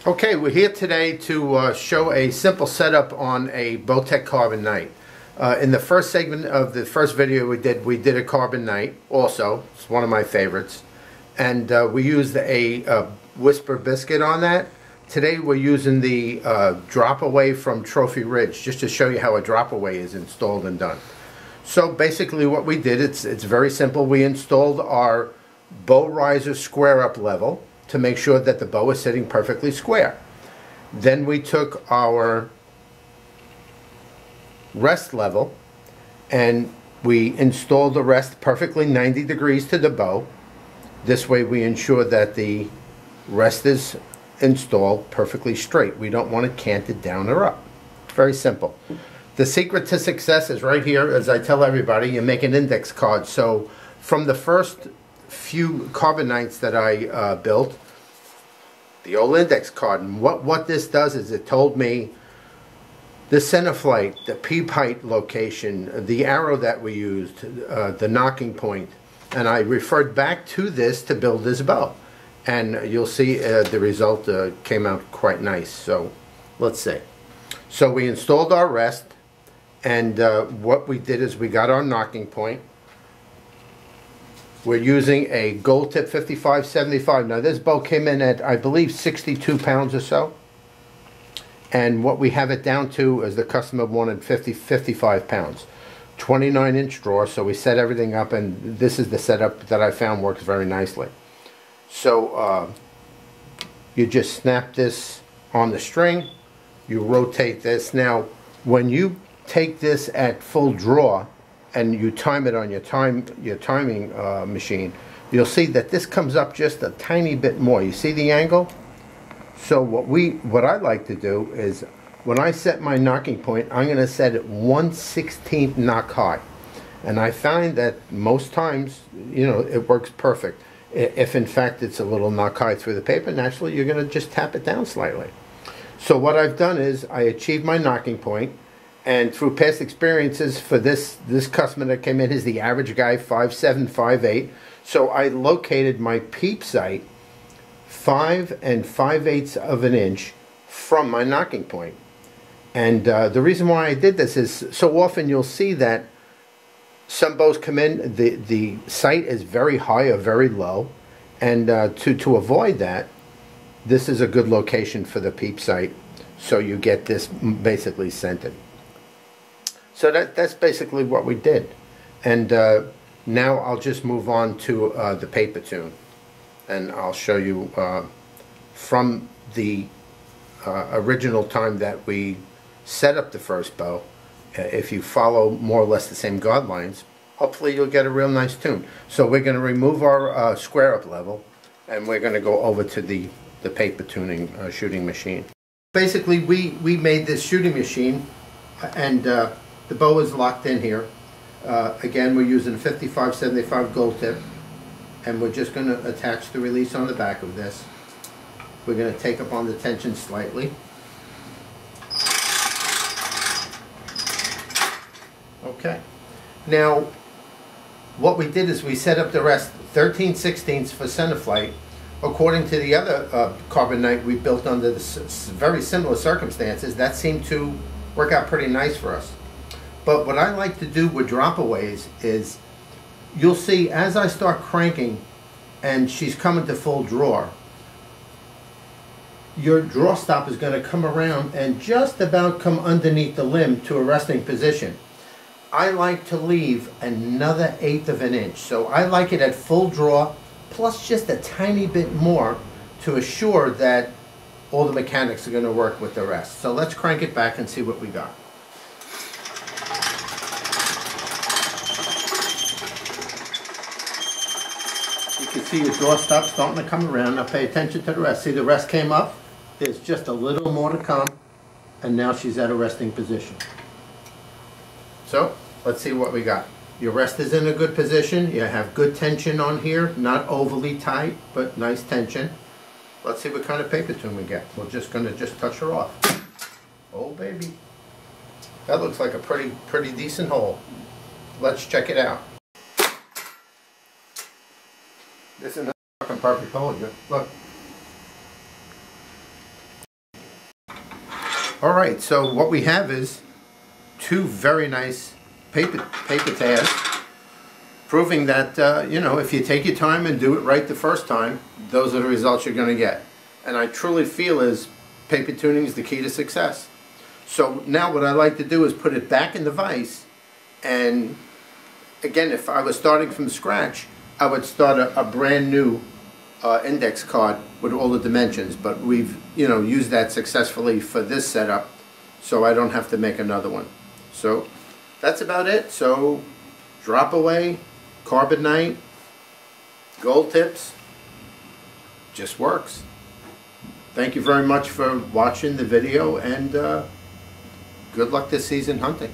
Okay, we're here today to show a simple setup on a Bowtech Carbon Night. In the first segment of the first video we did a Carbon Night also. It's one of my favorites. And we used a Whisper biscuit on that. Today we're using the drop away from Trophy Ridge, just to show you how a drop away is installed and done. So basically what we did, it's very simple. We installed our bow riser square up level to make sure that the bow is sitting perfectly square. Then we took our rest level and we installed the rest perfectly 90 degrees to the bow. This way we ensure that the rest is installed perfectly straight. We don't want it canted down or up. Very simple. The secret to success is right here. As I tell everybody, you make an index card. So from the first few Carbon Nights that I built, the old index card, and what this does is it told me the center flight, the peep height location, the arrow that we used, the knocking point, and I referred back to this to build this bow, and you'll see the result came out quite nice. So let's see. So we installed our rest, and what we did is we got our knocking point. We're using a gold tip 55-75. Now this bow came in at, I believe, 62 pounds or so. And what we have it down to is the customer wanted 55 pounds. 29-inch drawer, so we set everything up, and this is the setup that I found works very nicely. So you just snap this on the string, you rotate this. Now when you take this at full draw, and you time it on your timing machine, you'll see that this comes up just a tiny bit more. You see the angle? So what I like to do is when I set my knocking point, I'm going to set it 1/16 knock high, and I find that most times, you know, it works perfect. If in fact it's a little knock high through the paper, naturally you're going to just tap it down slightly. So what I've done is I achieved my knocking point. And through past experiences for this customer that came in, is the average guy 5'7", 5'8". So I located my peep sight 5 5/8 of an inch from my knocking point. And the reason why I did this is so often you'll see that some bows come in, the sight is very high or very low. And to avoid that, this is a good location for the peep sight. So you get this basically centered. So that's basically what we did. And now I'll just move on to the paper tune. And I'll show you from the original time that we set up the first bow. If you follow more or less the same guidelines, hopefully you'll get a real nice tune. So we're going to remove our square up level, and we're going to go over to the paper tuning shooting machine. Basically we made this shooting machine, and the bow is locked in here. Again, we're using 55-75 gold tip, and we're just going to attach the release on the back of this. We're going to take up on the tension slightly. Okay. Now, what we did is we set up the rest 13/16 for center flight. According to the other Carbon Night we built under very similar circumstances, that seemed to work out pretty nice for us. But what I like to do with drop-aways is, you'll see as I start cranking and she's coming to full draw, your draw stop is going to come around and just about come underneath the limb to a resting position. I like to leave another 1/8 of an inch. So I like it at full draw, plus just a tiny bit more to assure that all the mechanics are going to work with the rest. So let's crank it back and see what we got. You can see your draw stop starting to come around. Now pay attention to the rest. See, the rest came up. There's just a little more to come, and now she's at a resting position. So let's see what we got. Your rest is in a good position. You have good tension on here, not overly tight, but nice tension. Let's see what kind of paper tune we get. We're just going to touch her off. Oh baby, that looks like a pretty decent hole. Let's check it out. This is not a fucking perfect hole. Look. Alright, so what we have is two very nice paper tabs, proving that, you know, if you take your time and do it right the first time, those are the results you're going to get. And I truly feel is paper tuning is the key to success. So now what I like to do is put it back in the vise, and again, if I was starting from scratch, I would start a brand new index card with all the dimensions, but we've, you know, used that successfully for this setup, so I don't have to make another one. So that's about it. So drop away, carbonite, gold tips, just works. Thank you very much for watching the video, and good luck this season hunting.